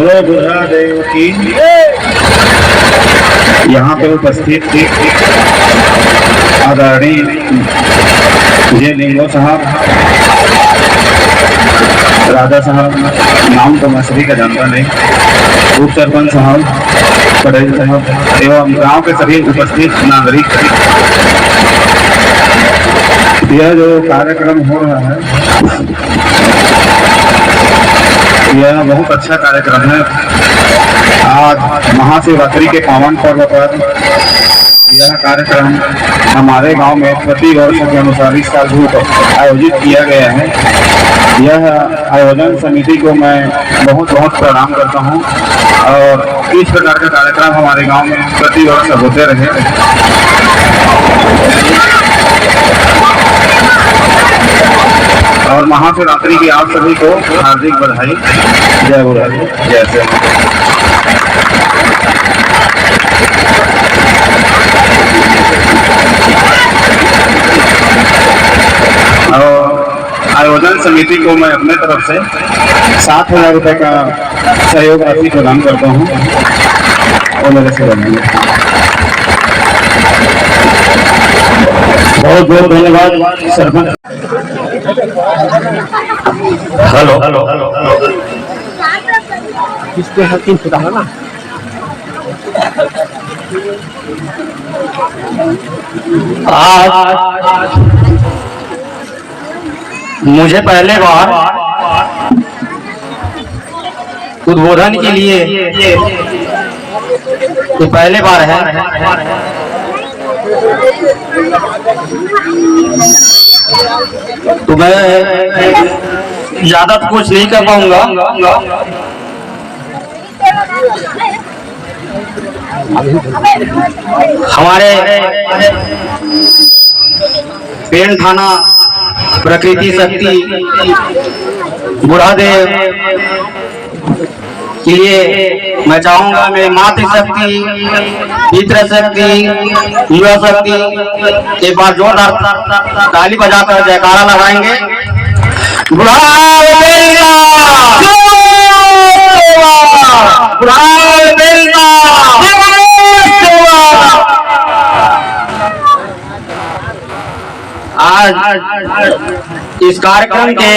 बोलो बुढ़ा देव की। यहाँ पे उपस्थित आदरणीय जे लिंगो साहब, राजा साहब, नाम तो मछली का जानता नहीं, उप सरपंच साहब, पटेल साहब एवं गांव के सभी उपस्थित नागरिक, यह जो कार्यक्रम हो रहा है यह बहुत अच्छा कार्यक्रम है। आज महाशिवरात्रि के पावन पर्व पर यह कार्यक्रम हमारे गांव में प्रति वर्ष के अनुसार इस साल भी आयोजित किया गया है। यह आयोजन समिति को मैं बहुत बहुत प्रणाम करता हूं और इस प्रकार के कार्यक्रम हमारे गांव में प्रति वर्ष होते रहे। और महाशिवरात्रि की आप सभी को हार्दिक बधाई। जय गुरु, जय श्री राम। और आयोजन समिति को मैं अपने तरफ से 7,000 रुपये का सहयोग राशि प्रदान करता हूँ और मेरे से बनेंगे। बहुत बहुत धन्यवाद सरपंच। हेलो हेलो हेलो किसके हाथ तीन फुटा है ना। आज मुझे पहले बार उद्बोधन के लिए ये पहले बार है। तो मैं ज्यादा कुछ नहीं कर पाऊंगा। हमारे पेन थाना प्रकृति शक्ति बुढ़ादेव के लिए मैं चाहूंगा, मैं मातृ शक्ति, पितृ शक्ति, युवा शक्ति एक बार जोरदार ताली बजाकर जयकारा लगाएंगे। आज इस कार्यक्रम के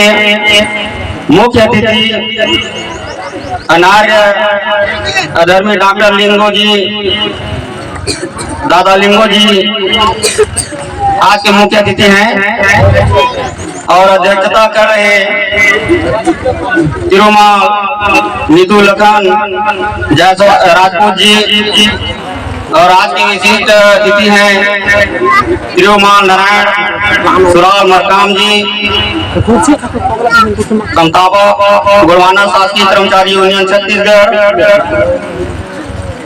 मुख्य अतिथि अनार्य आदरणीय डॉक्टर लिंगो जी, दादा लिंगो जी आज के मुख्य अतिथि हैं और अध्यक्षता कर रहे तिरुमाल नीतू लखन जैसो राजपूत जी और आज के विशिष्ट अतिथि हैं तिरुमाल नारायण सुराल मरकाम जी, कंताबा गुड़वाना शासकीय कर्मचारी यूनियन छत्तीसगढ़,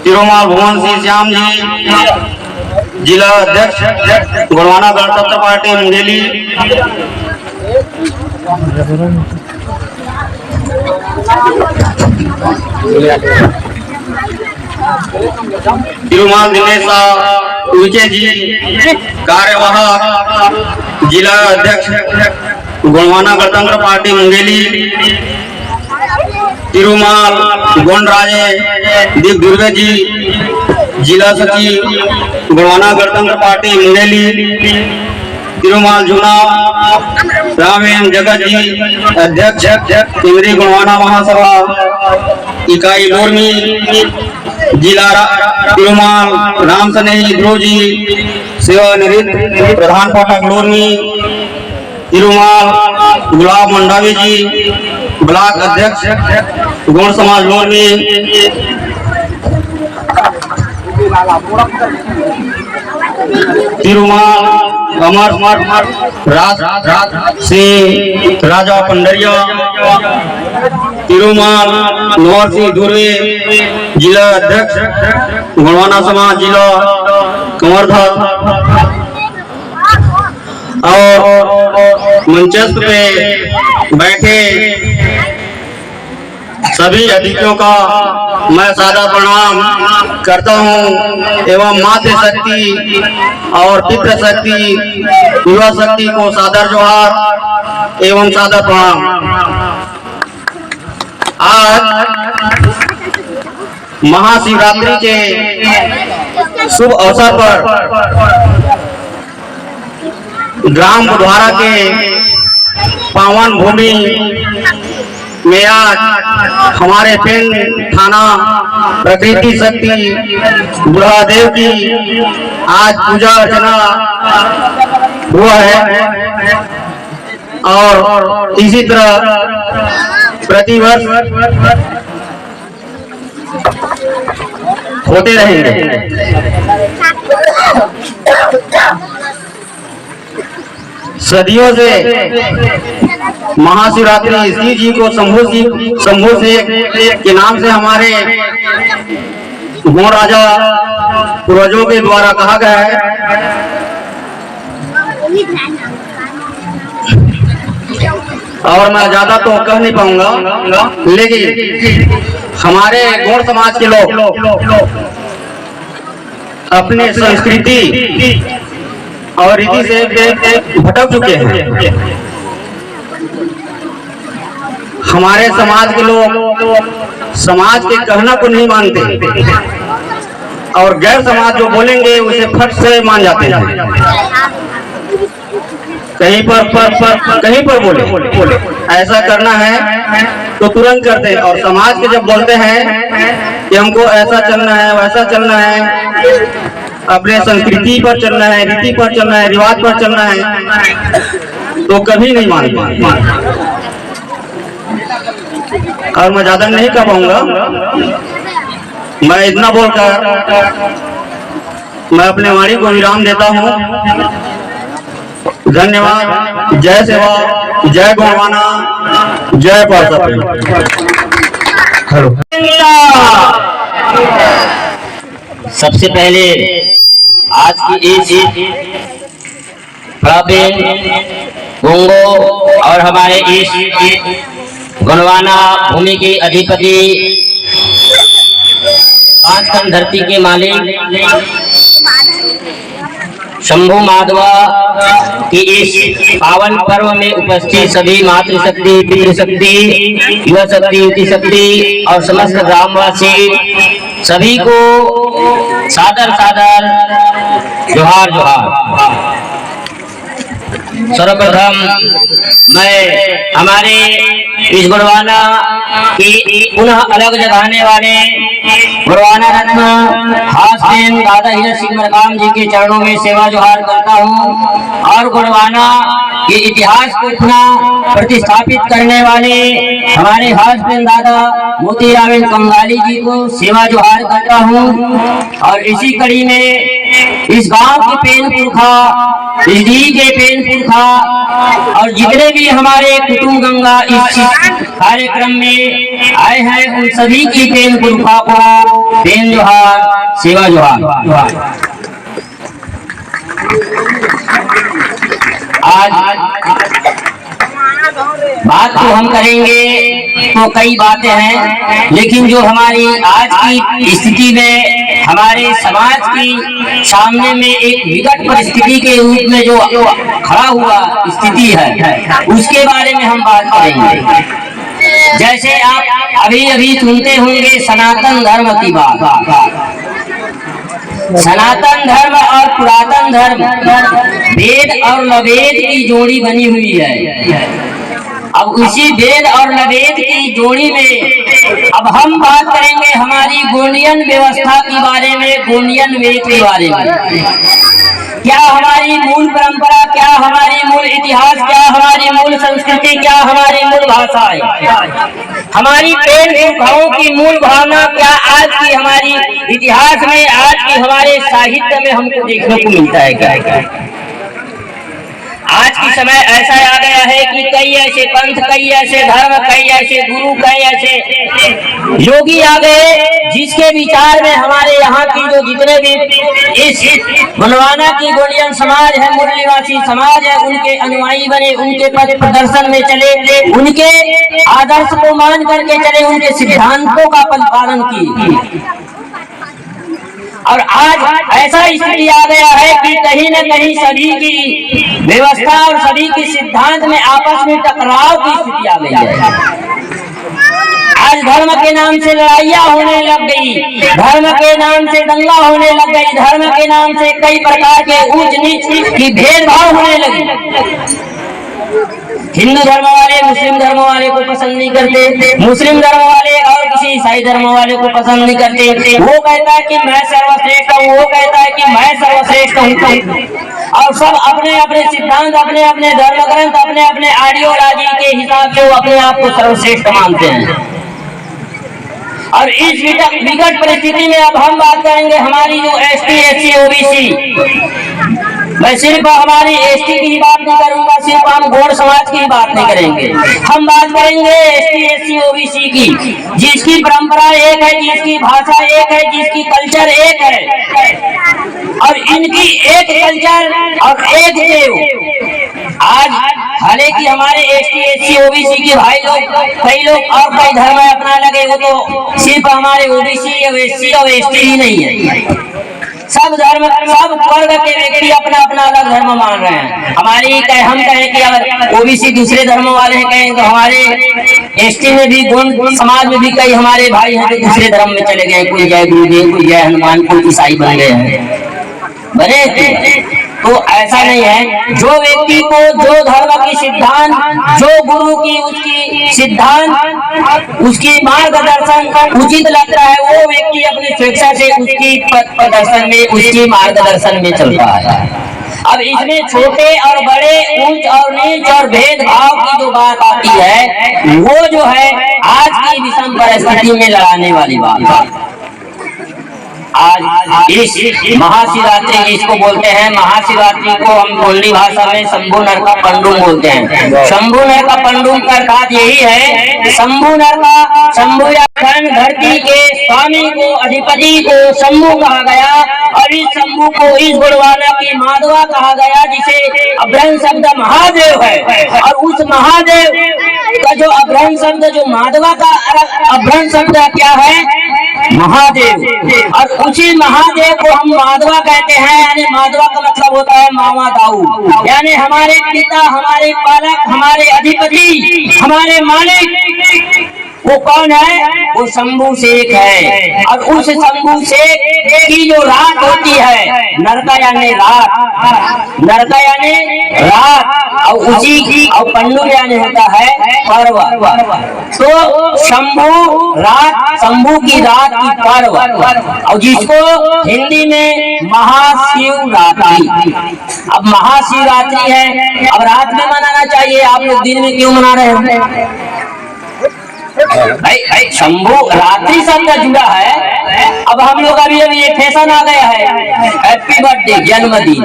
तिरुमाल भुवन सिंह श्याम जी जिला अध्यक्ष गुड़वाना गणतंत्र पार्टी मुंगेली, तिरुमाल दिनेश विजय जी कार्यवाहक जिला अध्यक्ष गुणवाना गणतंत्र पार्टी मुंगेली, तिरुमाल गोंडराजे दीप दुर्गे जी जिला सचिव गुणवाना गणतंत्र पार्टी मुंगेली, तिरुमाल जुना रामेन जगत जी अध्यक्ष केंद्रीय गुणवाना महासभा इकाई लोरमी, जिला तिरुमाल राम सनेही ध्रुव जी सेवानिवृत्त प्रधान पाठक लोरमी, तिरुमाल गुलाब मंडावी जी ब्लॉक अध्यक्ष गौड़ समाज लोरमी, तिरुमाल अमर राज सिंह राजा पंडरिया, तिरुमाल नौर सिंह धुर्वे जिला अध्यक्ष गुणवाना समाज जिला कंवरधर, और मंचस्थ पे बैठे सभी अतिथियों का मैं सादा प्रणाम करता हूं एवं मातृ शक्ति और पितृ शक्ति युवा शक्ति को सादर जोहार एवं सादर प्रणाम। आज महाशिवरात्रि के शुभ अवसर पर ग्राम बुधवारा के पावन भूमि में आज हमारे पिंड थाना प्रकृति शक्ति बुढ़ादेव की आज पूजा अर्चना हुआ है और इसी तरह प्रतिवर्ष होते रहेंगे। सदियों से महाशिवरात्रि शिव जी को शंभू से के नाम से हमारे राजा पूर्वजों के द्वारा कहा गया है। और मैं ज्यादा तो कह नहीं पाऊंगा, लेकिन हमारे गौड़ समाज के लोग अपने संस्कृति और रीति से भटक चुके हैं। हमारे समाज के लोग समाज के कहना को नहीं मानते और गैर समाज जो बोलेंगे उसे फट से मान जाते हैं। कहीं पर बोले ऐसा करना है तो तुरंत करते हैं, और समाज के जब बोलते हैं कि हमको ऐसा चलना है वैसा चलना है, अपने संस्कृति पर चलना है, रीति पर चलना है, रिवाज पर चलना है, तो कभी नहीं मानते। और मैं ज्यादा नहीं कर पाऊंगा, मैं इतना बोलकर मैं अपने वाणी को विराम देता हूँ। धन्यवाद। जय सेवा, जय गोरवाना, जय पार्षद। हेलो। सबसे पहले आज की इस गोंगो और हमारे इस गोंडवाना भूमि के अधिपति, पांच खंड धरती के मालिक शंभू माधवा की इस पावन पर्व में उपस्थित सभी मातृशक्ति, पितृशक्ति, युवा शक्ति, युति शक्ति और समस्त ग्रामवासी सभी को सादर सादर जोहार जोहार। सर्वप्रथम मैं हमारे इस गोंडवाना की पुनः अलग जगाने वाले गोंडवाना रत्न हास्यन दादा हीरा सिंह मरकाम जी के चरणों में सेवा जोहार करता हूँ और गोंडवाना के इतिहास को इतना प्रतिस्थापित करने वाले हमारे हास्यन दादा मोतीराम कंगाली जी को सेवा जोहार करता हूँ। और इसी कड़ी में इस गांव के पेन पुरखा, इस डी के पेन पुरखा और जितने भी हमारे कुटुंब गंगा इस कार्यक्रम में आए हैं उन सभी की पेन पुरखा को पेन जोहार, सेवा जोहार। आज बात तो हम करेंगे तो कई बातें हैं, लेकिन जो हमारी आज की स्थिति में हमारे समाज की सामने में एक विकट परिस्थिति के रूप में जो खड़ा हुआ स्थिति है उसके बारे में हम बात करेंगे। जैसे आप अभी अभी सुनते होंगे सनातन धर्म की बात। सनातन धर्म और पुरातन धर्म वेद और नवेद की जोड़ी बनी हुई है। अब उसी वेद और नवेद की जोड़ी में अब हम बात करेंगे हमारी गोंडियन व्यवस्था के बारे में, गोंडियन वेद के बारे में। क्या हमारी मूल परंपरा, क्या हमारी मूल इतिहास, क्या हमारी मूल संस्कृति, क्या हमारी मूल भाषा है, हमारी पेन पुरखाओं की मूल भावना क्या आज की हमारी इतिहास में, आज की हमारे साहित्य में हमको देखने को मिलता है। क्या आज की समय ऐसा आ गया है कि कई ऐसे पंथ, कई ऐसे धर्म, कई ऐसे गुरु, कई ऐसे योगी आ गए जिसके विचार में हमारे यहाँ की जो जितने भी इस गोंडवाना की गोंडियन समाज है, मूल निवासी समाज है, उनके अनुयायी बने, उनके पथ प्रदर्शन में चले, उनके आदर्श को मान करके चले, उनके सिद्धांतों का पालन किए। और आज ऐसा स्थिति आ गया है कि कहीं न कहीं सभी की व्यवस्था और सभी के सिद्धांत में आपस में टकराव की स्थिति आ गई है। आज धर्म के नाम से लड़ाइयाँ होने लग गई, धर्म के नाम से दंगा होने लग गई, धर्म के नाम से कई प्रकार के ऊंच नीच की भेदभाव होने लगी। हिंदू धर्म वाले मुस्लिम धर्म वाले को पसंद नहीं करते, मुस्लिम धर्म वाले और किसी ईसाई धर्म वाले को पसंद नहीं करते। वो कहता है कि मैं सर्वश्रेष्ठ हूँ, वो कहता है कि मैं सर्वश्रेष्ठ हूँ, और सब अपने अपने सिद्धांत, अपने अपने धर्म ग्रंथ, अपने अपने आइडियोलॉजी के हिसाब से वो अपने आप को सर्वश्रेष्ठ मानते हैं। और इस विकट परिस्थिति में अब हम बात करेंगे हमारी जो ST SC OBC, मैं सिर्फ हमारी ST की ही बात नहीं करूंगा, सिर्फ हम गौड़ समाज की ही बात नहीं करेंगे, हम बात करेंगे ST SC OBC की, जिसकी परंपरा एक है, जिसकी भाषा एक है, जिसकी कल्चर एक है, और इनकी एक कल्चर और एक देव। आज हालांकि हमारे ST SC OBC के भाई लोग, कई लोग और कई धर्म अपना लगे, वो तो सिर्फ हमारे OBC और SC और ST ही नहीं है, सब धर्म, सब वर्ग के व्यक्ति अपना अपना अलग धर्म मान रहे हैं। हम कहें कि अगर OBC दूसरे धर्म वाले हैं, कहें तो हमारे ST में भी, गौड़ समाज में भी कई हमारे भाई हैं जो दूसरे धर्म में चले गए, कोई जय गुरुदेव, कोई जय हनुमान, कोई ईसाई बन गए हैं, बने। तो ऐसा नहीं है, जो व्यक्ति को जो धर्म की सिद्धांत, जो गुरु की उसकी सिद्धांत, उसकी मार्गदर्शन उचित लगता है, वो व्यक्ति अपनी स्वेच्छा से उसकी प्रदर्शन में, उसकी मार्गदर्शन में चलता है। अब इसमें छोटे और बड़े, ऊंच और नीच और भेदभाव की जो बात आती है, वो जो है आज की विषम परिस्थिति में लड़ाने वाली बात है। आज इस महाशिवरात्रि, जिसको बोलते हैं महाशिवरात्रि को हम गोंडी भाषा में शंभू नरका पंडुम बोलते हैं। शंभू नरका पंडुम का अर्थ यही है, शंभू नरका, शंभू या धरती के स्वामी को, अधिपति को शंभू कहा गया, और इस शंभू को, इस गुणवाला की माधवा कहा गया, जिसे अभ्रंश शब्द महादेव है। और उस महादेव का जो अभ्रंश शब्द, जो माधवा का अभ्रंश शब्द क्या है? महादेव। और उसी महादेव को हम माधवा कहते हैं, यानी माधवा का मतलब होता है मामा दाऊ, यानी हमारे पिता, हमारे पालक, हमारे अधिपति, हमारे मालिक। वो कौन है? वो शंभू शेख है। और उस शंभू शेख की जो रात होती है, नरका यानी रात, नरका यानी रात, और उसी की, और पंडु यानी होता है पर्व। तो शंभू रात, शंभू की रात की पर्व, और जिसको हिंदी में महाशिवरात्रि। अब महाशिवरात्रि है, अब रात में मनाना चाहिए, आप लोग दिन में क्यों मना रहे हैं? भाई शंभू रात्रि शब्द जुड़ा है। अब हम लोग अभी ये फैशन आ गया है, हैप्पी बर्थडे, जन्मदिन।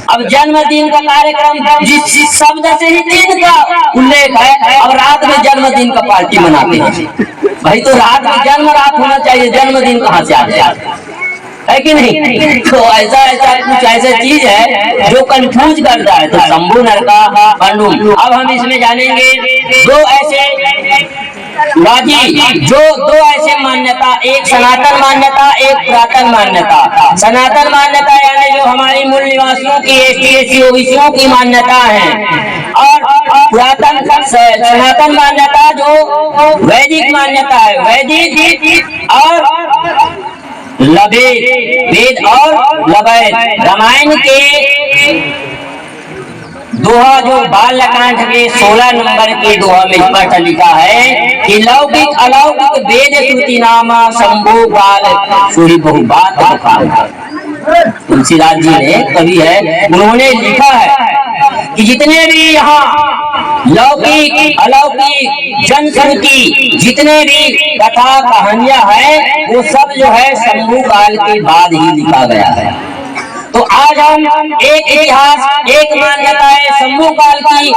अब जन्मदिन का कार्यक्रम जिस शब्द से ही दिन का उल्लेख है, अब रात में जन्मदिन का पार्टी मनाते हैं। भाई तो रात में जन्म रात होना चाहिए, जन्मदिन कहाँ से आ गया? है कि नहीं? तो ऐसा कुछ ऐसा चीज है जो कंफ्यूज करता है। तो शंभू नरका पंडुम। अब हम इसमें जानेंगे दो ऐसे बाजी, जो दो ऐसे मान्यता, एक सनातन मान्यता, एक पुरातन मान्यता। सनातन मान्यता यानी जो हमारी मूल निवासियों की, ST SC OBC की मान्यता है, और पुरातन सनातन मान्यता जो वैदिक मान्यता है, वैदिक और लभेद, वेद और लभेद। रामायण के दोहा, जो बालकांड के 16 नंबर के दोहा में स्पष्ट लिखा है कि लौकिक अलौकिक वेद श्रुति नामा शंभू काल सूरी बहु बात। तुलसीदास जी ने कवि है, उन्होंने लिखा है कि जितने भी यहाँ लौकिक अलौकिक जनश्रुति, जितने भी कथा कहानियां हैं, वो सब जो है शंभू काल के बाद ही लिखा गया है। तो आज हम एक इतिहास, एक मान्यता है शंभू काल की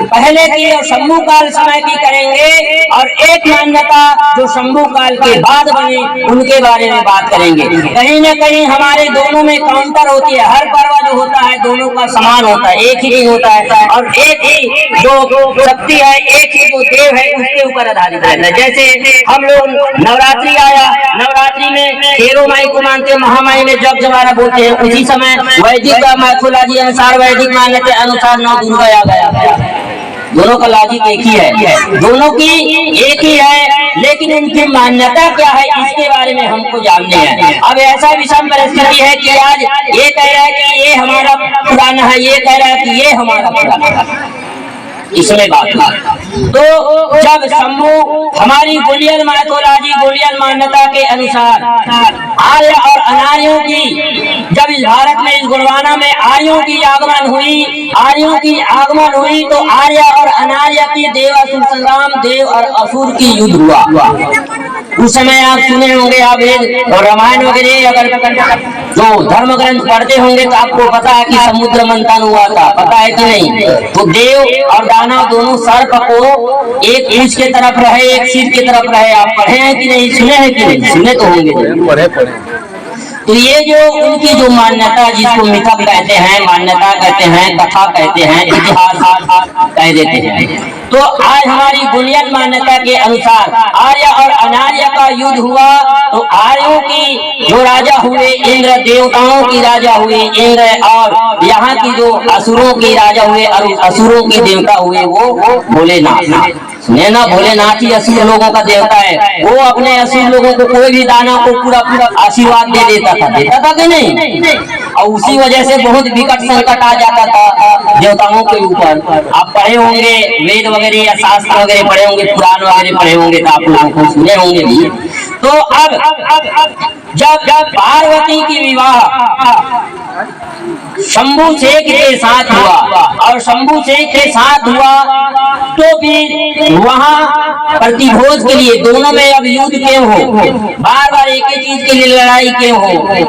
पहले की और शंभू काल समय की करेंगे, और एक मान्यता जो शंभू काल के बाद बनी, उनके बारे में बात करेंगे। कहीं न कहीं हमारे दोनों में काउंटर होती है, हर पर्व जो होता है दोनों का समान होता है, एक ही दिन होता है, और एक ही जो शक्ति है, एक ही जो देव है, उसके ऊपर आधारित रहता है। जैसे हम लोग नवरात्रि आया, नवरात्रि में तेरो माई को मानते, महामाई में जब जमाना बोलते हैं, उसी समय वैदिक मैथोलॉजी अनुसार, वैदिक मान्यता अनुसार नौ दुर्गा आ गया। दोनों का लॉजिक एक ही है, दोनों की एक ही है, लेकिन उनकी मान्यता क्या है इसके बारे में हमको जानने हैं। अब ऐसा विषम परिस्थिति है कि आज ये कह रहा है कि ये हमारा पुराना है, ये कह रहा है कि ये हमारा पुराना है, इसमें बात। तो जब शंभू हमारी गोलियन माइथोलॉजी गोलियन मान्यता के अनुसार आर्य और अनार्यों की जब इस भारत में इस गोंडवाना में आर्यों की आगमन हुई तो आर्य और अनार्य की देव असुर संग्राम, देव और असुर की युद्ध हुआ। उस समय आप सुने होंगे, आप वेद और रामायण वगैरह अगर जो धर्म ग्रंथ पढ़ते होंगे तो आपको पता है कि समुद्र मंथन हुआ था, पता है कि नहीं? तो देव और दानव दोनों सर्प को एक पूंछ के तरफ रहे, एक सिर के तरफ रहे। आप पढ़े हैं कि नहीं, सुने हैं कि नहीं? सुने तो होंगे, पढ़े। तो ये जो उनकी जो मान्यता, जिसको मिथक कहते हैं, मान्यता कहते हैं, कथा कहते हैं, इतिहास कह देते हैं। तो आज हमारी गोलियन मान्यता के अनुसार आर्य और अनार्य का युद्ध हुआ। तो आर्यों की जो राजा हुए इंद्र, देवताओं की राजा हुए इंद्र, और यहाँ की जो असुरों की राजा हुए और असुरों के देवता हुए वो भोलेनाथ। सुने ना, भोलेनाथ ही असुर लोगों का देवता है। वो अपने असुर लोगों को कोई भी दाना को पूरा आशीर्वाद दे देता था कि नहीं? और उसी वजह से बहुत विकट संकट आ जाता था देवताओं के ऊपर। आप पढ़े होंगे वेद वगैरह या शास्त्र वगैरह पढ़े होंगे, पुराण वगैरह पढ़े होंगे, तो आप लोगों को सुने होंगे भी। तो अब जब पार्वती की विवाह शंभू शेख के साथ हुआ और शंभू शेख के साथ हुआ तो फिर वहाँ प्रतिभोज के लिए दोनों में अब युद्ध क्यों हो, बार बार एक ही चीज के लिए लड़ाई क्यों हो?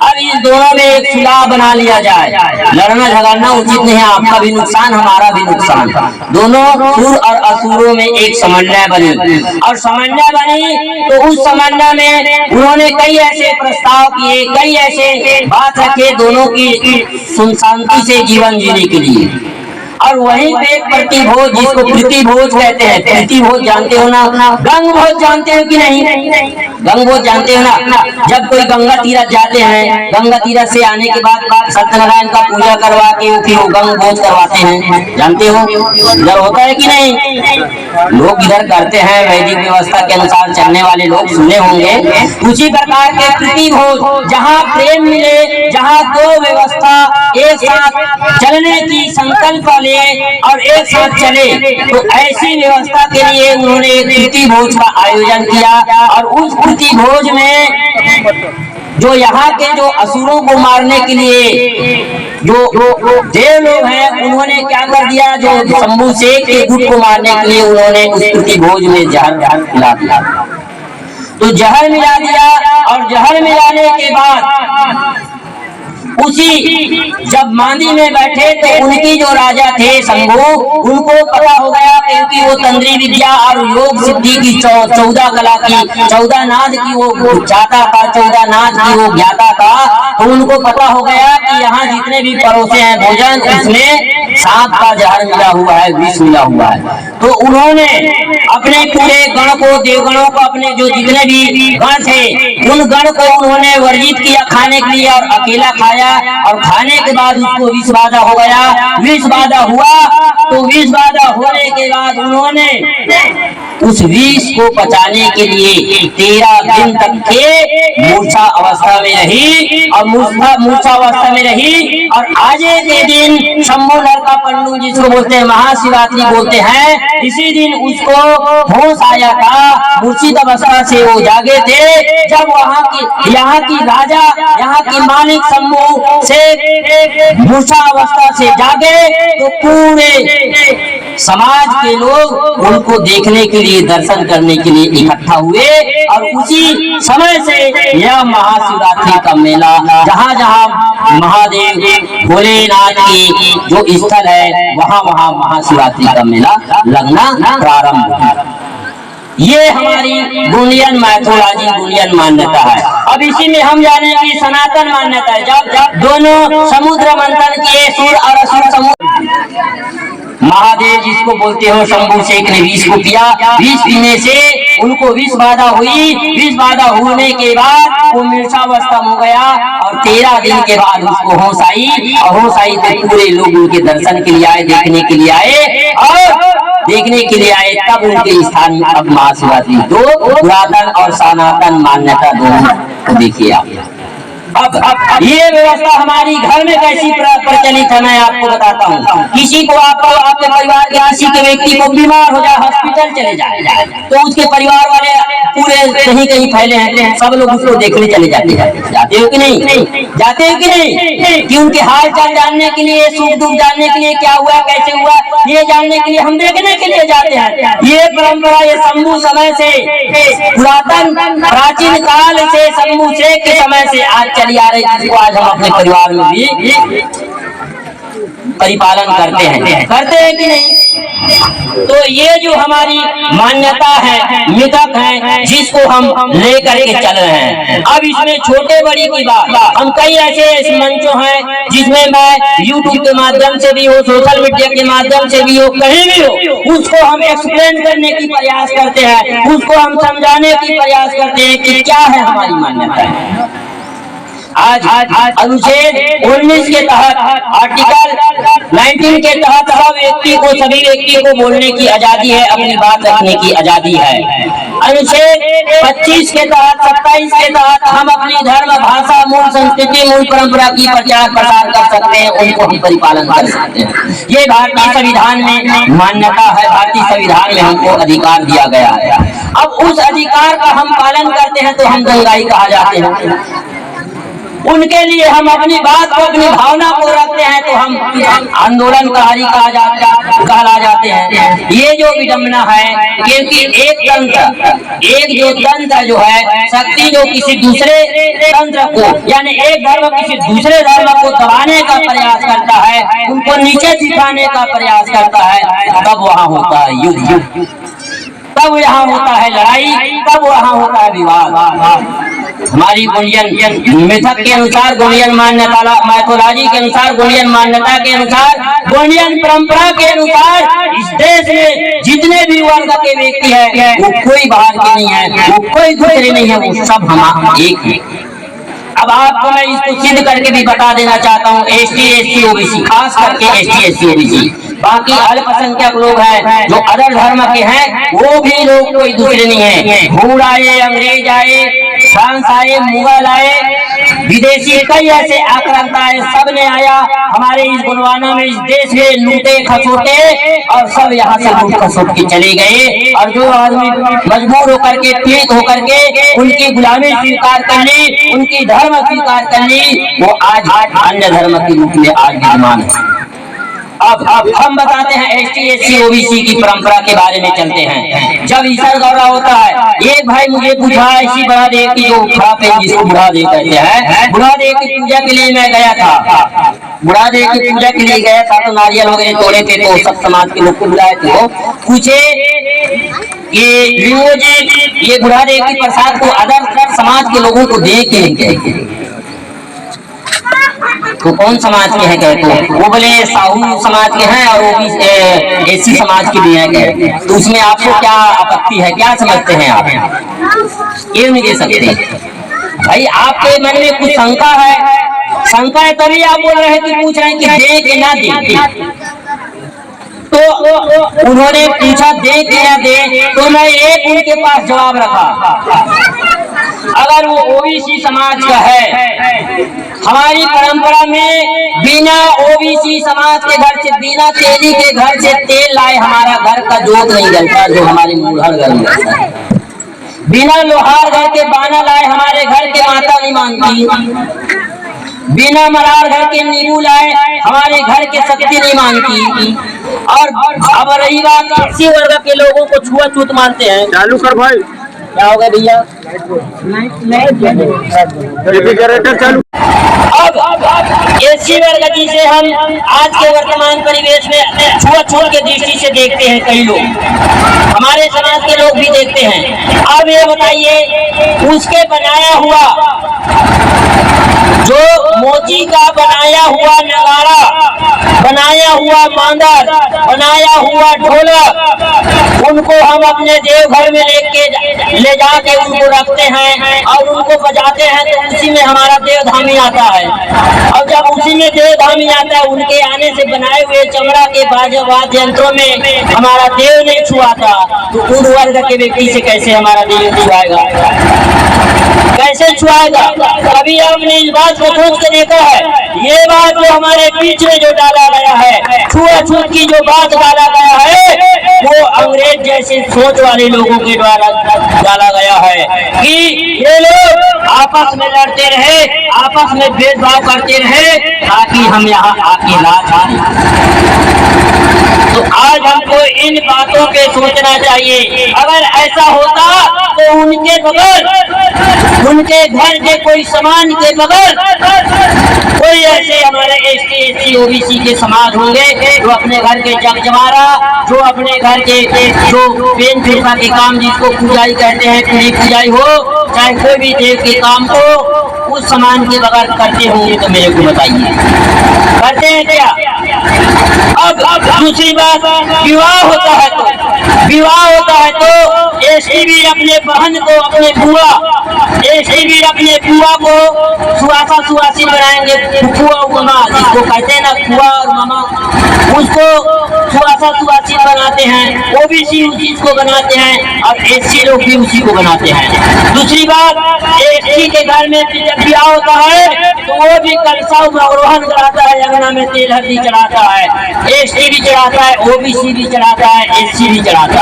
अब इस दोनों में एक सुलह बना लिया जाए। लड़ना झगड़ना उचित नहीं है, आपका भी नुकसान हमारा भी नुकसान। दोनों सुर और असुरों में एक समन्वय बनी और समन्वय बनी तो उस समन्वय में उन्होंने कई ऐसे प्रस्ताव किए, कई ऐसे बात रखे दोनों की शांति से जीवन जीने के लिए। और वहीं पे प्रतिभोज, जिसको प्रीतिभोज कहते हैं, प्रीतिभोज जानते हो ना? गंगभोज जानते हो कि नहीं? गंगभोज जानते हो ना? जब कोई गंगा तीरथ जाते हैं, गंगा तीरथ से आने के बाद सत्यनारायण का पूजा करवा के फिर वो गंगभोज करवाते हैं, जानते हो? इधर होता है कि नहीं? लोग इधर करते हैं, वैदिक व्यवस्था के अनुसार चलने वाले लोग सुने होंगे। उसी प्रकार के प्रीतिभोज, जहाँ प्रेम मिले, जहाँ दो व्यवस्था एक साथ चलने की संकल्प और एक साथ चले, तो ऐसी व्यवस्था के लिए उन्होंने एक प्रीतिभोज का आयोजन किया। और उस प्रीतिभोज में जो यहाँ के जो असुरों को मारने के लिए जो देव लोग हैं, उन्होंने क्या कर दिया, जो शंभू शेख के गुट को मारने के लिए उन्होंने उस प्रीतिभोज में जहर मिला दिया। तो जहर मिला दिया और जहर मिलाने के बाद उसी जब मांदी में बैठे तो उनकी जो राजा थे शंभू, उनको पता हो गया, क्योंकि वो तंत्री विद्या और योग सिद्धि की 14 कला की 14 नाद की वो जाता था, 14 नाद की वो ज्ञाता था। तो उनको पता हो गया कि यहाँ जितने भी परोसे हैं भोजन, उसमें सांप का जहर मिला हुआ है, विष मिला हुआ है। तो उन्होंने अपने पूरे गण को, देवगणों को, अपने जो जितने भी गण थे उन गण को उन्होंने वर्जित किया खाने के लिए और अकेला खाया। और खाने के बाद उसको विष बाधा हो गया। विष बाधा हुआ तो विष बाधा होने के बाद उन्होंने उस विष को बचाने के लिए 13 दिन तक के मूर्छा अवस्था में रही और मूर्छा अवस्था में रही। और आज के दिन शंभू लड़का पंडू, जिसको बोलते हैं महाशिवरात्रि बोलते हैं, इसी दिन उसको होश आया था, मूर्छित अवस्था से वो जागे थे। जब यहाँ की राजा, यहाँ की मालिक शंभू से मूर्छा अवस्था से जागे तो पूरे समाज के लोग उनको देखने के लिए, दर्शन करने के लिए इकट्ठा हुए। और उसी समय से यह महाशिवरात्रि का मेला, जहाँ जहाँ महादेव भोलेनाथ की जो स्थल है वहाँ वहाँ महाशिवरात्रि का मेला लगना प्रारंभ हुआ। ये हमारी गोंडियन माइथोलॉजी, गोंडियन मान्यता है। अब इसी में हम जानेंगे सनातन मान्यता है। जब दोनों समुद्र मंथन किए, सुर और असुर समुद्र महादेव जिसको बोलते हो, शंभू शेख ने विष को पिया। विष पीने से उनको विष बाधा हुई। विष बाधा होने के बाद वो मूर्छावस्था हो गया और 13 दिन के बाद उसको होश आई। और होश आई तो पूरे लोग उनके दर्शन के लिए आए, देखने के लिए आए। और देखने के लिए आए तब उनके स्थान में अब महाशिवरात्रि दो पुरातन और सनातन मान्यता दोनों देखिए आप। अब ये व्यवस्था हमारी घर में कैसी प्रचलित है मैं आपको बताता हूँ। किसी को आपके परिवार के किसी के व्यक्ति को बीमार हो जाए, हॉस्पिटल चले जाए तो उसके परिवार वाले पूरे कहीं कहीं फैले हैं, सब लोग उसको देखने चले जाते हैं। जाते हो कि नहीं? जाते हो कि नहीं? कि उनके हाल चाल जानने के लिए, सुख दुख जानने के लिए, क्या हुआ कैसे हुआ ये जानने के लिए हम देखने के लिए जाते हैं। ये परंपरा ये शंभू समय से, पुरातन प्राचीन काल से, शंभू शेख के समय से आज चली आ रही, जिसको आज हम अपने परिवार में भी परिपालन करते हैं कि नहीं? तो ये जो हमारी मान्यता है, मिथक है, जिसको हम लेकर के चल रहे हैं। अब इसमें छोटे बड़ी की बात, हम कई ऐसे मंचों हैं जिसमें मैं यूट्यूब के माध्यम से भी हो, सोशल मीडिया के माध्यम से भी हो, कहीं भी हो, उसको हम एक्सप्लेन करने की प्रयास करते हैं, उसको हम समझाने की प्रयास करते हैं कि क्या है हमारी मान्यता है। आज अनुच्छेद 19 के तहत, आर्टिकल 19 के तहत सभी व्यक्ति को बोलने की आजादी है, अपनी बात रखने की आजादी है। अनुच्छेद 25 के तहत, 27 के तहत हम अपनी धर्म, भाषा, मूल संस्कृति, मूल परंपरा की प्रचार प्रसार कर सकते हैं, उनको हम परिपालन कर सकते हैं। ये भारतीय संविधान में मान्यता है, भारतीय संविधान में हमको अधिकार दिया गया है। अब उस अधिकार का हम पालन करते हैं तो हम दंगाई कहा जाते हैं। उनके लिए हम अपनी बात को, अपनी भावना को रखते हैं तो हम आंदोलनकारी कहला जाते हैं। ये जो विडंबना है, क्योंकि एक जो तंत्र जो है, शक्ति जो किसी दूसरे तंत्र को, यानी एक धर्म किसी दूसरे धर्म को दबाने का प्रयास करता है, उनको नीचे दिखाने का प्रयास करता है, तब वहाँ होता है युद्ध, तब यहाँ होता है लड़ाई, तब वहाँ होता है विवाद। हमारी गोंडियन मिथक के अनुसार, गोंडियन मान्यता मैथोलॉजी के अनुसार, गोंडियन मान्यता के अनुसार, गोंडियन परंपरा के अनुसार इस देश में जितने भी वर्ग के व्यक्ति है वो कोई बाहर के नहीं है, वो कोई दूसरे नहीं है, वो सब हम एक है। अब आपको मैं इसको सिद्ध करके भी बता देना चाहता हूँ, ST SC OBC, खास करके ST SC OBC, बाकी अल्पसंख्यक लोग हैं जो अदर धर्म के हैं, वो भी लोग कोई दूसरे नहीं है। भूड़ आए, अंग्रेज आए, फ्रांस आए, मुगल आए, विदेशी कई ऐसे आक्रांत आए, सब ने आया हमारे इस गुणवाना में, इस देश में लूटे खसोटे और सब यहाँ से लूट खसोट के चले गए। और जो आदमी मजबूर होकर के, पीड़ित होकर के उनकी गुलामी स्वीकार कर ली, उनकी धर्म स्वीकार कर ली, वो आज अन्य धर्म के रूप में आज विद्यमान है। अब हम बताते हैं ST SC OBC की परंपरा के बारे में चलते हैं। जब ईसर दौरा होता है, एक भाई मुझे पूछा, ऐसी बुढ़ा देव की जो खराब है जिसको बुढ़ा देव कहते हैं, बुढ़ा देव की पूजा के लिए मैं गया था, बुढ़ा देव की पूजा के लिए गया था तो नारियल वगैरह तोड़े थे, तो सब समाज के लोग को बुलाए थे, पूछे ये लिंगो जी, ये बुढ़ा देव की प्रसाद को अदर समाज के लोगों को दे के तो कौन समाज के हैं कहते? वो बोले साहू समाज के हैं और वो भी SC समाज के भी हैं। तो उसमें आपको क्या आपत्ति है, क्या समझते हैं आप? ये नहीं दे सकते भाई, आपके मन में कुछ शंका है, शंका है तभी आप बोल रहे हैं कि पूछ रहे हैं कि दे के ना दे। तो उन्होंने पूछा दे के ना दे, तो मैं एक उनके पास जवाब रखा, अगर वो OBC समाज का है, हमारी परंपरा में बिना OBC समाज के घर से, बिना तेली के घर से तेल लाए हमारा घर का जोत नहीं जलता, जो हमारे मूढ़ल घर में रहता है। बिना लोहार घर के बाना लाए हमारे घर के माता नहीं मानती, बिना मरार घर के नींबू लाए हमारे घर के शक्ति नहीं मानती। और अब रही बात SC वर्ग के लोगों को छुआछूत मानते हैं। चालू कर भाई, क्या होगा भैया? रेफ्रिजरेटर चालू। अब SC वर्ग जिसे हम आज के वर्तमान परिवेश में छुआछूत के दृष्टि से देखते हैं, कई लोग हमारे समाज के लोग भी देखते हैं। अब ये बताइए, उसके बनाया हुआ जो मोची का बनाया हुआ नगाड़ा बनाया हुआ मांदर, बनाया हुआ ढोलक, उनको हम अपने देवघर में ले जाके उनको रखते हैं और उनको बजाते हैं, तो उसी में हमारा देवधामी आता है। और जब उसी में देवधामी आता है, उनके आने से बनाए हुए चमड़ा के वाद्य यंत्रों में हमारा देव नहीं छुआता, तो उन वर्ग के व्यक्ति से कैसे हमारा देव छुआएगा, कैसे छुआएगा? कभी आपने इस बात को सोच के देखा है? ये बात जो हमारे बीच में जो डाला गया है, छुआछूत की जो बात डाला गया है, वो अंग्रेज जैसे सोच वाले लोगों के द्वारा डाला गया है कि ये लोग आपस में लड़ते रहे, आपस में भेदभाव करते रहे, ताकि हम यहाँ आके राज करें। तो आज हमको इन बातों पे सोचना चाहिए। अगर ऐसा होता तो उनके बगैर, उनके घर के कोई सामान के बगैर कोई ऐसे हमारे ST SC OBC के समाज होंगे जो अपने घर के जगजमारा, जो अपने घर के जो पेन फिरका के काम, जिसको पूजाई कहते हैं, पूरी पूजाई हो चाहे कोई भी देव के काम को, उस सामान के बगैर करते होंगे तो मेरे को बताइए, करते हैं क्या? अब दूसरी बात, विवाह होता है तो ST भी अपने बहन को, अपने बुआ, ST भी अपने बुआ को सुहासी बनाएंगे, फुआ और मामा, जिसको कहते हैं ना फुआ और मामा, उसको सुहासी बनाते हैं। OBC उसी को बनाते हैं और SC लोग भी उसी को बनाते हैं। दूसरी बात, ST के घर में जब ब्याह होता है तो वो भी कलशा अवरोहन कराता है, अंगना में तेल हल्दी चढ़ाता है, ST भी चढ़ाता है, OBC भी चढ़ाता है, SC भी चढ़ाता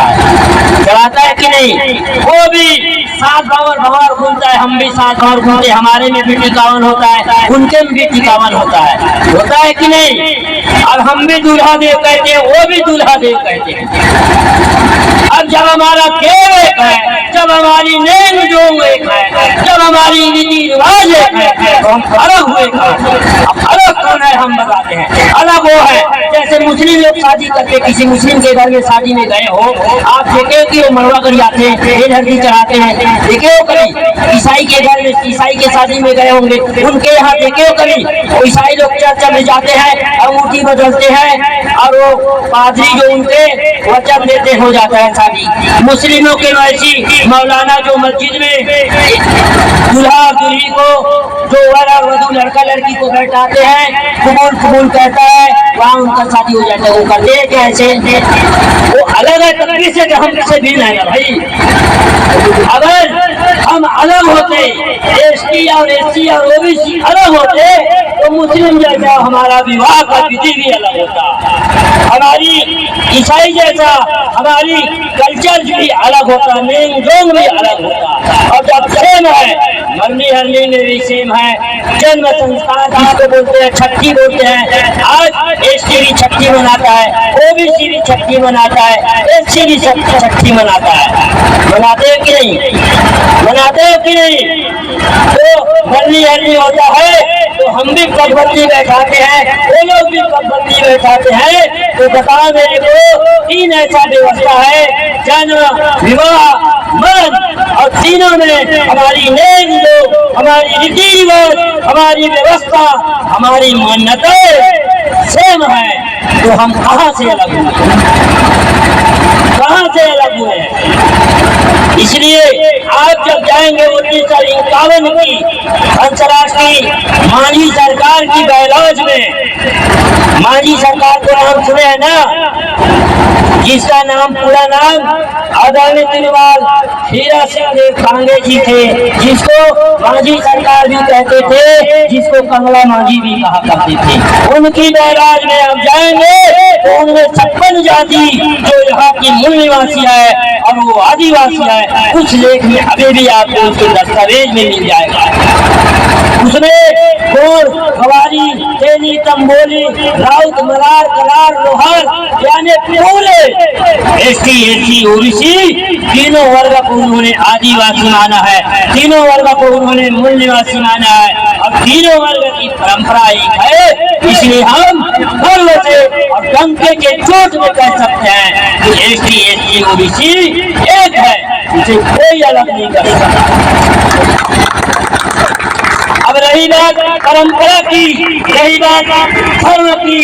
है कि नहीं? वो भी सात भंवर घूमता है, हम भी सात भंवर घूमते, हमारे में भी टिकावन होता है, उनके में भी टिकावन होता है कि नहीं? और हम भी दूल्हा देव कहते हैं, वो भी दूल्हा देव कहते हैं। अब जब हमारा देव एक है, जब हमारी नेम जोग एक है, जब हमारी रीति रिवाज एक है, तो हम अलग हुए। अब अलग कौन है हम बताते हैं। अलग वो है जैसे मुस्लिम लोग शादी करते, किसी मुस्लिम के घर में शादी में गए हो, आप देखे कि वो मरवा कर जाते हैं, तेल हल्दी चढ़ाते हैं, देखे हो कभी? ईसाई के घर में, ईसाई के शादी में गए होंगे, उनके यहाँ देखे हो कभी? ईसाई लोग चर्च में जाते हैं, अंगूठी बदलते हैं और वो पादरी जो उनके वचन देते हो जाता है शादी। मुस्लिमों के वैसी मौलाना जो मस्जिद में दूल्हा दुल्ही को, जो वाला वधू लड़का लड़की को बैठाते हैं, कबूल कहता है, वहाँ उनका शादी हो जाता है। वो करते हैं कैसे? वो अलग है तकलीफ से, हम से भिन्न है भाई। अगर हम अलग होते, ST और SC और OBC अलग होते, तो मुस्लिम जैसा हमारा विवाह का विधि भी अलग होता, हमारी ईसाई जैसा हमारी कल्चर भी अलग होता, नेम जोग भी अलग होता। और जब सेम है, मरनी हरनी में भी सेम है, जन्म संस्कार जिसको बोलते हैं, छठी बोलते हैं। आज ST भी छठी मनाता है, OBC भी छठी मनाता है, SC भी छठी मनाता है। मनाते हैं कि नहीं? मनाते हैं कि नहीं? तो मरनी हरनी होता है तो हम भी पगबंदी बैठाते हैं, वो लोग भी पगबंदी बैठाते हैं। तो बताओ मेरे को, तीन ऐसा व्यवस्था है, जन्म, विवाह, मरण, और तीनों में हमारी नेम जो, हमारी रीति रिवाज, हमारी व्यवस्था, हमारी मान्यताएं सेम है। तो हम कहाँ से अलग हुए? कहाँ से अलग हुए? इसलिए आप जब जाएंगे 1951 की अंतर्राष्ट्रीय मांझी सरकार की बैलौज में, मांझी सरकार को नाम सुने हैं ना, जिसका नाम, पूरा नाम आदरणीय तिरुमाल हीरा सिंह देव कांगे जी थे, जिसको मांझी सरकार भी कहते थे, जिसको कंगला मांझी भी कहा करते थे। उनकी बैराज में आप जाएंगे तो उनमें 56 जाति जो यहाँ की मूल निवासी है और वो आदिवासी है, कुछ लेख में अभी भी आपको उसके दस्तावेज में मिल जाएगा। उसमें गोर, गवारी, तेली, तंबोली, राउत, मरार, कलार, लोहार, यानी पूरे ST SC OBC तीनों वर्ग को उन्होंने आदिवासी माना है, तीनों वर्ग को उन्होंने मूल निवासी माना है। अब तीनों वर्ग की परंपरा एक है, इसलिए हम गर्व से और डंके के चोट में कह सकते हैं कि ST SC OBC एक है, इसे कोई अलग नहीं कर सकता। अब रही बात परंपरा की, रही बात धर्म की,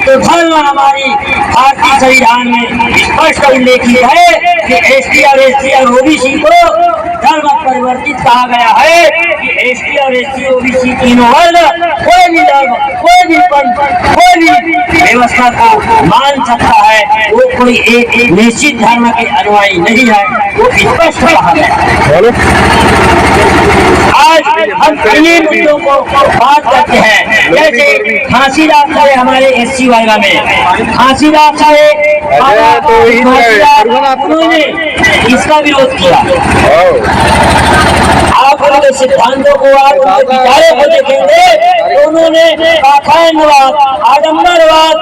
तो धर्म हमारी भारतीय संविधान में स्पष्ट उल्लेखित है कि एसटी और एससी और ओबीसी को धर्म परिवर्तित कहा गया है कि एसटी और एससी ओबीसी तीनों वर्ग कोई भी धर्म, कोई भी पंथ, कोई भी व्यवस्था को मान सकता है। वो कोई एक निश्चित धर्म के अनुयायी नहीं है, वो स्पष्ट कहा गया। आज हम इन्हीं मुद्दों को बात करते हैं, जैसे फांसीदार साहब हमारे एससी वर्ग में फांसीदार साहब उन्होंने इसका विरोध किया। आप उनके सिद्धांतों को, आप उनके विचारों को देखेंगे तो उन्होंने पाखंडवाद, आडम्बरवाद,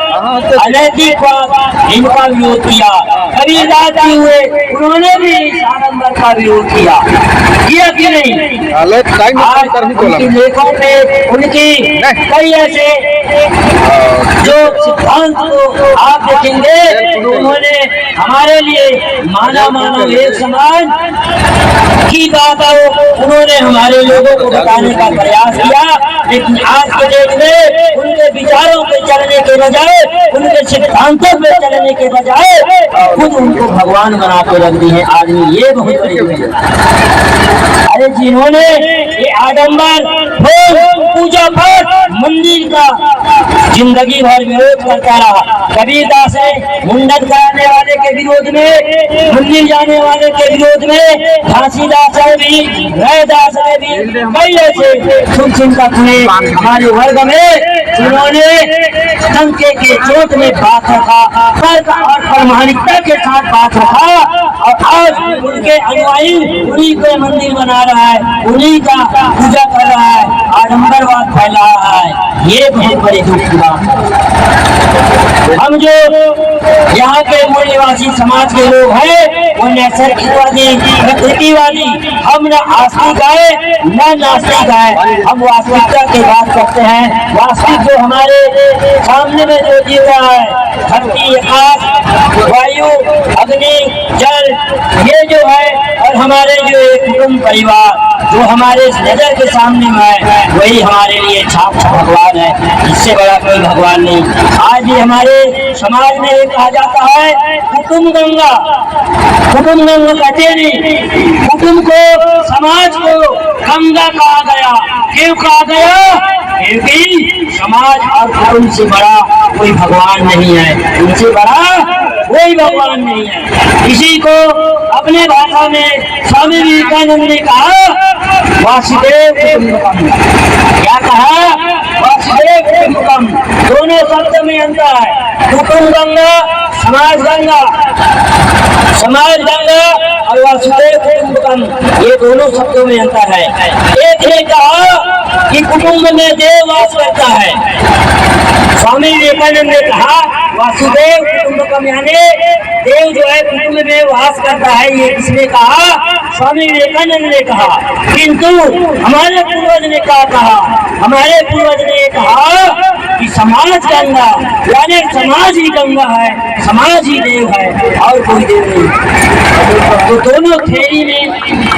अनैतिकवाद इनका विरोध किया। कबीरदास जी हुए, उन्होंने भी इस आडम्बर का विरोध किया कि नहीं? आज उनकी लेखों पे उनकी कई ऐसे जो सिद्धांत को आप देखेंगे तो उन्होंने हमारे लिए मानव एक समान की बात उन्होंने हमारे लोगों को बताने का प्रयास किया। लेकिन आज के डेट में उनके विचारों पे चलने के बजाय, उनके सिद्धांतों पे चलने के बजाय खुद उनको भगवान बना के रख दी है आदमी। ये बहुत बड़ी अरे जिन्होंने ये आडम्बर पूजा पाठ मंदिर का जिंदगी भर विरोध करता रहा। कबीरदास है मुंडन कराने वाले के विरोध में, मंदिर जाने वाले के विरोध में, घासीदास है भी, रैदास है भी, कई ऐसे शुभ चिंतक ने हमारे वर्ग में जिन्होंने संख्या के चोट में बात रखा, तर्क और प्रामाणिकता के साथ बात रखा, और आज उनके अनुयायी उन्हीं को मंदिर बना रहा है, उन्हीं का पूजा कर रहा है, आडम्बरवाद फैला रहा है। ये बहुत बड़ी दुख की बात है। हम जो यहाँ के मूल निवासी समाज के लोग हैं वो नैसर्गिकवादी, प्रकृतिवादी, हम न आस्तिक है न नास्तिक है, हम वास्तविकता की बात करते हैं। वास्तविक जो हमारे सामने में जो जी रहा है, धरती, आकाश, वायु, अग्नि, जल, ये जो है, और हमारे जो एक कुटुंब परिवार जो हमारे नजर के सामने में है, वही हमारे लिए साक्षात भगवान है। इससे बड़ा कोई भगवान नहीं। आज भी हमारे समाज में ये कहा जाता है कुटुंब गंगा, कुटुंब गंगा कहते नहीं, कुटुंब को, समाज को गंगा कहा गया। क्यों कहा गया? क्योंकि समाज और कुटुंब से बड़ा कोई भगवान नहीं है, उनसे बड़ा कोई भगवान नहीं है। इसी को अपने भाषा में स्वामी विवेकानंद ने कहा वासुदेव कुटुंबकम। क्या कहा? वासुदेव कुटुंबकम। दोनों शब्द में अंतर है। कुटुंब गंगा, समाज गंगा, समाज गंगा और वासुदेव कुटुंबकम, ये दोनों शब्दों में अंतर है। एक ने कहा कि कुटुंब में देव वास करता है, स्वामी विवेकानंद ने कहा वासुदेव कुटुंबकम, यानी देव जो है कुटुंब में वास करता है। ये किसने कहा? स्वामी विवेकानंद ने कहा। किंतु हमारे पूर्वज ने क्या कहा? हमारे पूर्वज ने कहा कि समाज गंगा, यानी समाज ही गंगा है, समाज ही देव है और कोई देव नहीं। तो दोनों थ्योरी में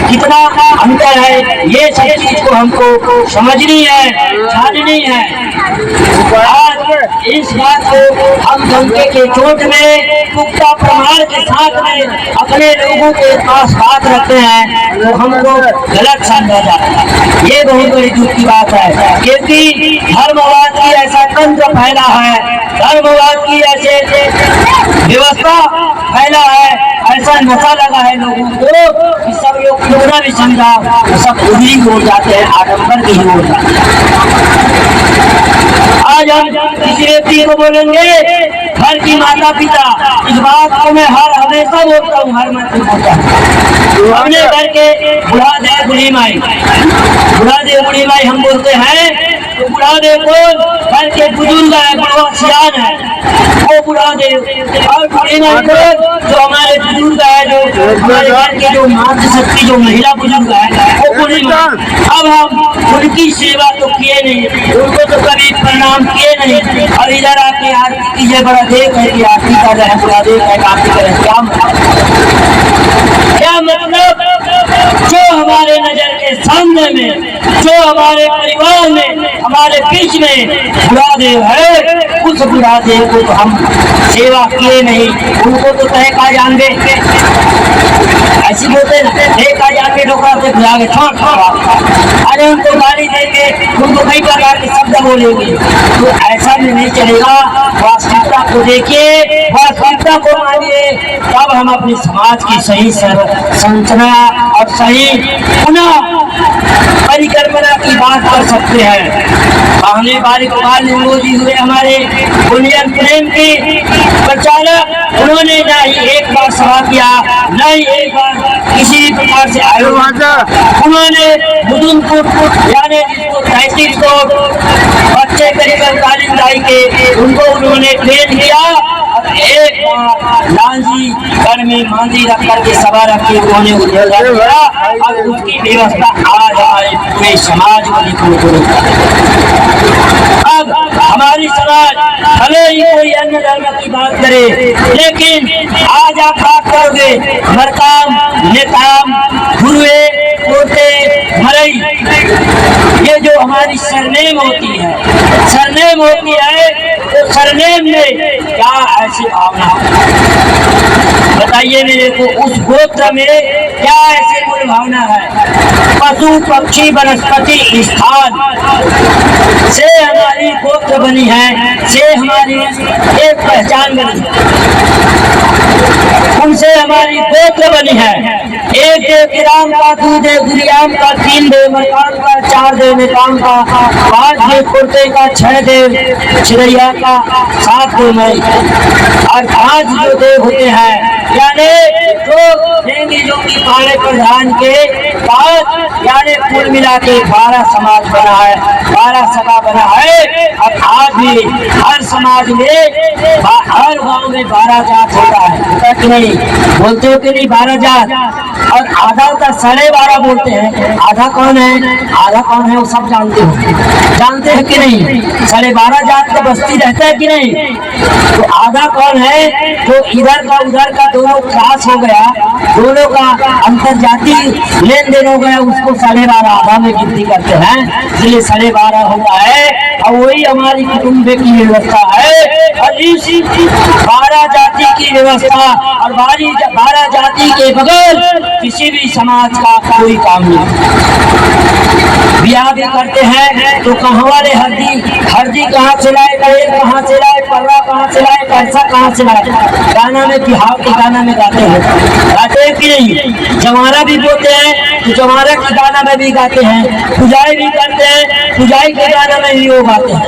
कितना अंतर है, ये सब चीज को हमको समझनी है, जाननी है। आज इस बात को हम गंगे के चोट में पुख्ता प्रमाण के साथ में अपने लोगों के पास बात रखते हैं तो हमको गलत समझा जाता है। ये बहुत बड़ी दुख की बात है, क्योंकि धर्मवाद की ऐसा तंत्र फैला है, धर्मवाद की ऐसे व्यवस्था फैला है, ऐसा नशा लगा है लोगों को कि सब लोग कितना भी समझा सब उन्हीं की ओर जाते हैं, आडम्बर की ही ओर जाते हैं। आज हम किसी व्यक्ति को बोलेंगे घर की माता पिता, इस बात को मैं हमेशा बोलता हूँ, हर मंत्री बोलता हूँ। हमने घर के बुढ़ा दे बुढ़ी माई, बुढ़ा दे बुढ़ी माई हम बोलते हैं तो बुढ़ा दे कौन? घर के बुजुर्ग है, बुढ़वा सियान है, वो बुढ़ा दे। और बुढ़ी माई कौन? जो हमारे बुजुर्ग है, जो हमारे घर के जो मातृशक्ति जो महिला बुजुर्ग है, वो बुढ़ी माई। अब हम उनकी सेवा तो किए नहीं, उनको तो कभी प्रणाम किए नहीं, और इधर आके आरती कीजिए, बड़ा देख है कि आरती कर रहे हैं, बुरा देख है आरती करें। क्या मतलब? जो हमारे नजर के सामने में, जो हमारे परिवार में, हमारे बीच में बुढ़ादेव है, उस बुढ़ादेव को तो हम सेवा किए नहीं, उनको तो तय का जान दे, ऐसी बोलते का जाके डोकरा से बुला के छोड़ अरे उनको गाली देंगे, उनको कई प्रकार के शब्द बोलेंगे, तो ऐसा भी नहीं चलेगा। वास्तविकता को देखिए, वास्तविकता को मानिए, तब हम अपने समाज की सही संरचना और सही पुनः परिकल्पना की बात कर सकते हैं। पहले बारी कुमार नेहरू जी हुए हमारे इंडियन प्रेम के प्रचारक, उन्होंने ना ही एक बार सभा किया, न ही एक बार किसी भी प्रकार से आयोजन, उन्होंने यानी 33 बच्चे करीब 45 लाई के उनको उन्होंने ट्रेन किया और एक बार लांजी घर में मांझी रख करके सभा रख के उन्होंने उद्योगा किया और उसकी व्यवस्था आज हमारे पूरे समाज को। अब हमारी समाज भले ही कोई अन्य धर्म की बात करे, लेकिन आज आप बात करोगे मरकाम, नेताम, गुरुए, पोते, मरई, ये जो हमारी सरनेम होती है, सरनेम होती है, तो सरनेम में क्या ऐसी भावना बताइए मेरे को, उस गोत्र में क्या ऐसी मूल भावना है? पशु पक्षी वनस्पति स्थान से हमारी गोत्र बनी है, से हमारी एक पहचान बनी है, उनसे हमारी गोत्र बनी है। एक दे राम का, दो दे गुरियाम का, 3 दे मकान का, 4 दे नेताम का, 5 दे कुर्ते का, 6 दे चिड़ैया का, 7 दे मई और 5 जो देव होते हैं, यानी तो देंगे जो कि पाले प्रधान के बाद यानी कुल मिला के 12 समाज बना है, 12 सभा बना है। और आज भी हर समाज में, हर गांव में 12 जात होता है कि नहीं? बोलते हो कि नहीं 12 जात? और आधा होता 12.5 बोलते हैं। आधा कौन है? आधा कौन है वो सब जानते हो, जानते हैं कि नहीं? 12.5 जात का बस्ती रहता है कि नहीं? तो आधा कौन है? तो इधर का उधर का दोनों क्लास हो गया, दोनों का अंतर जाति लेन देन हो गया, उसको 12.5 आधा में गिनती करते हैं, इसलिए 12.5 होता है। और वही हमारी कुटुंब की व्यवस्था है। और इसी 12 जाति की व्यवस्था और 12 जाति के बगैर किसी भी समाज का कोई काम नहीं। ब्याह भी करते हैं तो कहाँ वाले हल्दी कहाँ से लाए, तेल कहाँ से लाए, पर्रा कहाँ से लाए, पैसा कहाँ से लाए? गाना में, बिहार के गाना में गाते हैं कि नहीं? जवारा भी बोलते हैं तो जवारा के गाना में भी गाते हैं, पुजाई भी करते हैं, पुजाई के गाना में भी वो गाते हैं।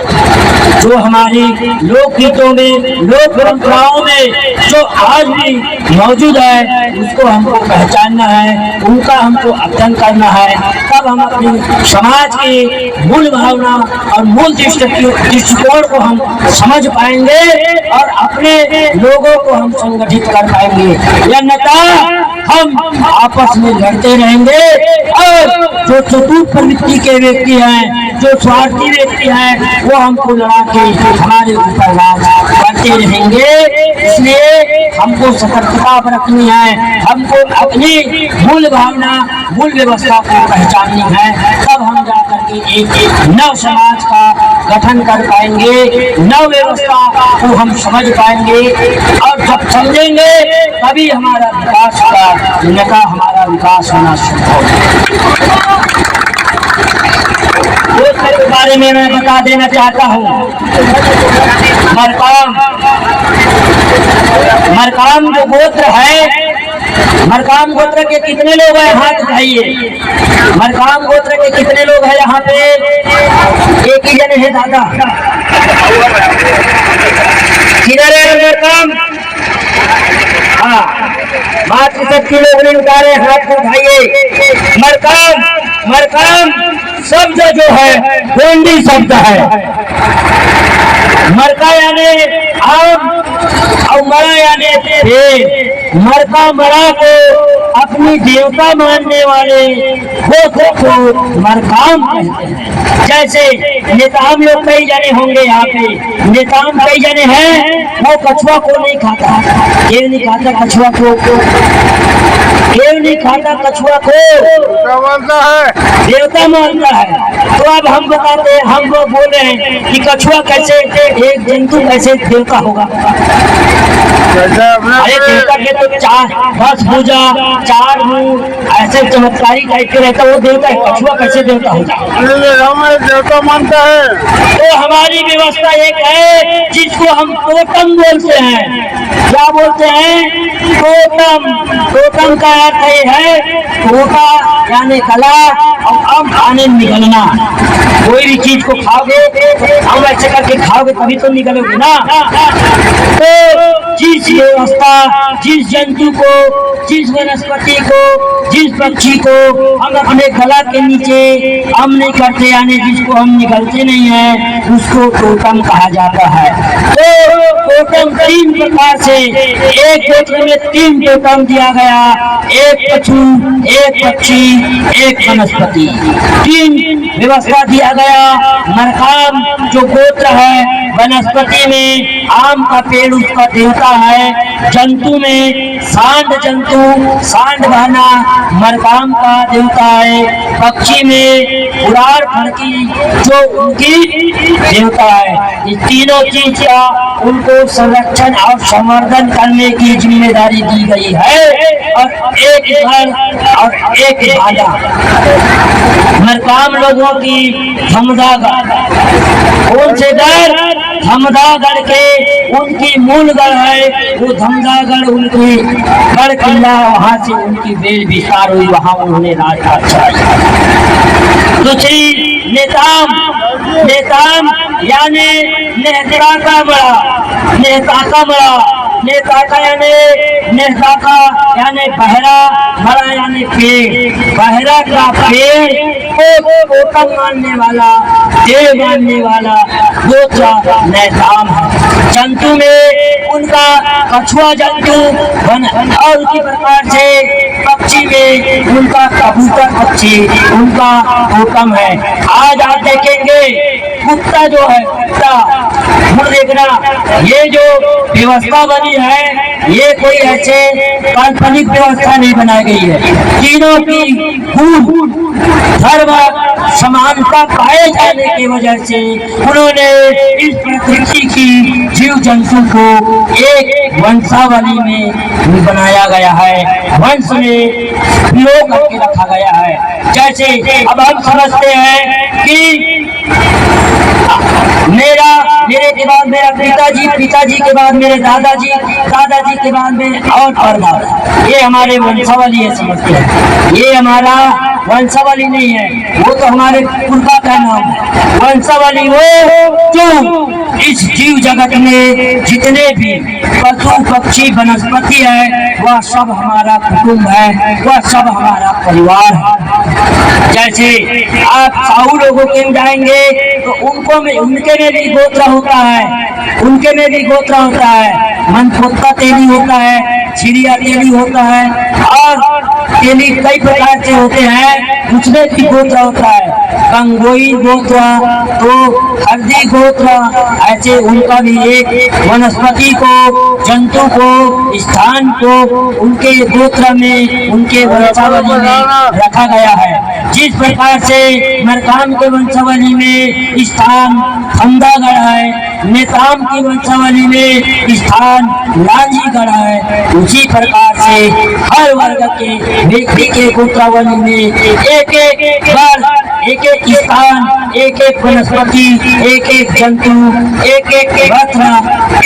जो हमारी लोकगीतों में, लोक परंपराओं में जो आज भी मौजूद है, उसको हमको पहचानना है, उनका हमको अध्ययन करना है, तब हम अपनी समाज की मूल भावना और मूल दृष्टिकोण को हम समझ पाएंगे और अपने लोगों को हम संगठित कर पाएंगे। अन्यथा हम आपस में लड़ते रहेंगे और जो चतुर प्रवृत्ति के व्यक्ति हैं, जो स्वार्थी व्यक्ति हैं, वो हमको लड़ा के हमारे ऊपर राज करते रहेंगे। इसलिए हमको सतर्कता बरतनी है, हमको अपनी मूल भावना, मूल व्यवस्था को पहचाननी है, तब हम जाकर के एक नव समाज का गठन कर पाएंगे, नव व्यवस्था को हम समझ पाएंगे। और जब समझेंगे तभी हमारा विकास होगा, अन्यथा हमारा विकास होना शुरू होगा। के बारे में मैं बता देना चाहता हूँ। मरकाम जो गोत्र है, मरकाम गोत्र के कितने लोग हैं? हाथ उठाइए। मरकाम गोत्र के कितने लोग हैं यहाँ पे? एक ही जने है दादा। किधर है मरकाम? हाँ, मातृशक्ति लोग ने उतारे, हाथ उठाइए। मरकाम शब्द जो है गोंडी शब्द है। मरका यानी आम और मरा यानी पेड़। मरका मरा को अपनी देवता मानने वाले गोत्र को मरकाम कहते हैं। जैसे नेताम लोग कई जने होंगे यहाँ पे, नेताम कई जने हैं, वो कछुआ को नहीं खाता, ये नहीं खाता कछुआ को, ये नहीं खाता कछुआ को, मानता है, देवता मानता है। तो अब हम बताते हैं, हम लोग बोल रहे हैं कि कछुआ कैसे एक जंतु कैसे देवता होगा। अरे देवता के तो 10 भुजा 4 मुंह ऐसे चमत्कारी टाइप के रहता, वो देवता है, कछुआ कैसे देवता होगा। देवता मानता है। तो हमारी व्यवस्था एक है जिसको हम टोटम बोलते हैं। क्या बोलते हैं? टोटम। टोटम का अर्थ है टोटा यानी कला और अब खाने निकलना। कोई भी चीज को खाओगे, हम ऐसे करके खाओगे तभी तो निकलोगे ना। तो जिस व्यवस्था, जिस जंतु को, जिस वनस्पति को, जिस पक्षी को हम अपने गला के नीचे हम नहीं करते, यानी जिसको हम निकलते नहीं है, उसको टोटम कहा जाता है। तो टोटम 3 प्रकार से, एक गोत्र में 3 टोटम दिया गया, एक कछु, एक पक्षी, एक वनस्पति, 3 व्यवस्था दिया गया। मरकाम जो गोत्र है, वनस्पति में आम का पेड़ उसका देवता है, जंतु में सांड जंतु, सांड बहना मरकाम का देवता है, पक्षी में उड़ार फड़की जो उनकी देवता है। ये तीनों चीज का उनको संरक्षण और संवर्धन करने की जिम्मेदारी दी गई है। और एक घर और एक भाला मरकाम लोगों की धमदागढ़, कौन से गढ़? धमदागढ़ के उनकी मूल गढ़ है, वो धमदागढ़ उनकी गढ़ किला, वहां से उनकी बेल विस्तार हुई, वहां उन्होंने राजपाट चलाई। दूसरी नेताम, नेताम यानी नेता का बड़ा, नेता का बड़ा, नेता का यानी नेता का यानी बहरा, बड़ा यानी पेड़, बहरा का पेड़ को टोटम मानने वाला, देव मानने वाला गोत्र नेताम है। जंतु में उनका कछुआ जंतु और उसी प्रकार से पक्षी में उनका कबूतर पक्षी उनका टोटम है। आज आप देखेंगे कुत्ता जो है, कुत्ता देखना, ये जो व्यवस्था बनी है, ये कोई ऐसे काल्पनिक व्यवस्था नहीं बनाई गई है। तीनों की गुण धर्म समानता पाए जाने की वजह से उन्होंने इस प्रकृति की जीव जंतु को एक वंशावली में बनाया गया है, वंश में प्रयोग करके रखा गया है। जैसे अब हम समझते हैं कि मेरे के बाद मेरा पिताजी, पिताजी के बाद मेरे दादाजी, दादाजी के बाद मेरे और परदादा, ये हमारे वंशावली है, समझते हैं। ये हमारा वंशावली नहीं है, वो तो हमारे पुरखा का नाम है। वंशावली वो जो इस जीव जगत में जितने भी पशु पक्षी वनस्पति है, वह सब हमारा कुटुंब है, वह सब हमारा परिवार है। जैसे आप साहू लोगों के जाएंगे तो उनको में उनके में भी गोत्र होता है, उनके में भी गोत्र होता है। मनपोता तेली होता है, छिड़िया तेली होता है, और तेली कई प्रकार से होते हैं, उसमें भी गोत्र होता है। गंगोई गोत्र, तो हल्दी गोत्र, ऐसे उनका भी एक वनस्पति को, जंतु को, स्थान को उनके गोत्र में, उनके वंशावली में रखा गया है। जिस प्रकार से मरकाम के वंशावली में स्थान धमदागढ़ है, नेताम की वंशावली में स्थान लांजीगढ़ है, उसी प्रकार से हर वर्ग के व्यक्ति के गोत्रावली में एक एक वर्ग, एक एक स्थान, एक एक वनस्पति, एक एक जंतु, एक एक रत्न,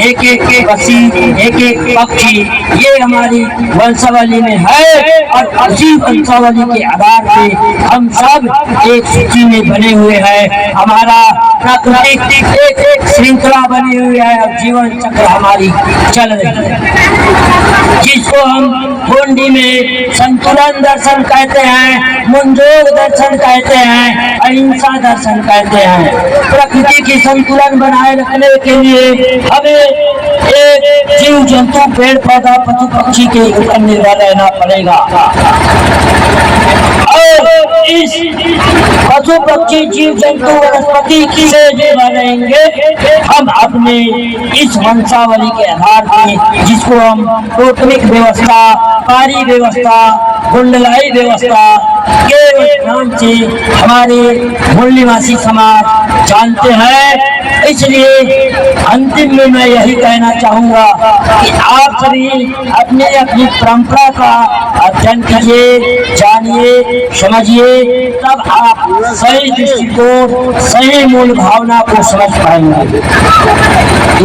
एक एक पक्षी, एक एक पक्षी, ये हमारी वंशावली में है। और उसी वंशावली के आधार पे हम सब एक सूची में बने हुए हैं। हमारा प्राकृतिक एक एक श्रृंखला बनी हुई है और जीवन चक्र हमारी चल रही है, जिसको हम गोंडी में संतुलन दर्शन कहते हैं, मुंजोग दर्शन कहते हैं, अहिंसा दर्शन कहते हैं। प्रकृति की संतुलन बनाए रखने के लिए हमें जीव जंतु पेड़ पौधा पशु पक्षी के ऊपर निर्भर रहना पड़ेगा। और इस पशु पक्षी जीव जंतु वनस्पति से निर्भर रहेंगे हम अपने इस वंशावली के आधार पर, जिसको हम टोटमिक व्यवस्था, पारी व्यवस्था, कुंडलाई व्यवस्था के नाम से हमारे मूल निवासी समाज जानते हैं। इसलिए अंतिम में मैं यही कहना चाहूंगा कि आप सभी अपने अपनी परंपरा का अध्ययन कीजिए, जानिए, समझिए, तब आप सही दृष्टिकोण, सही मूल भावना को समझ पाएंगे।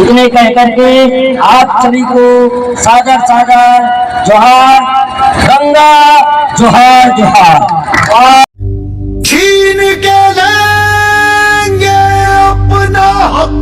इतने कह करके आप सभी को सादर सादर जोहार, गंगा जोहार जोहार। छीन के लेंगे अपना हक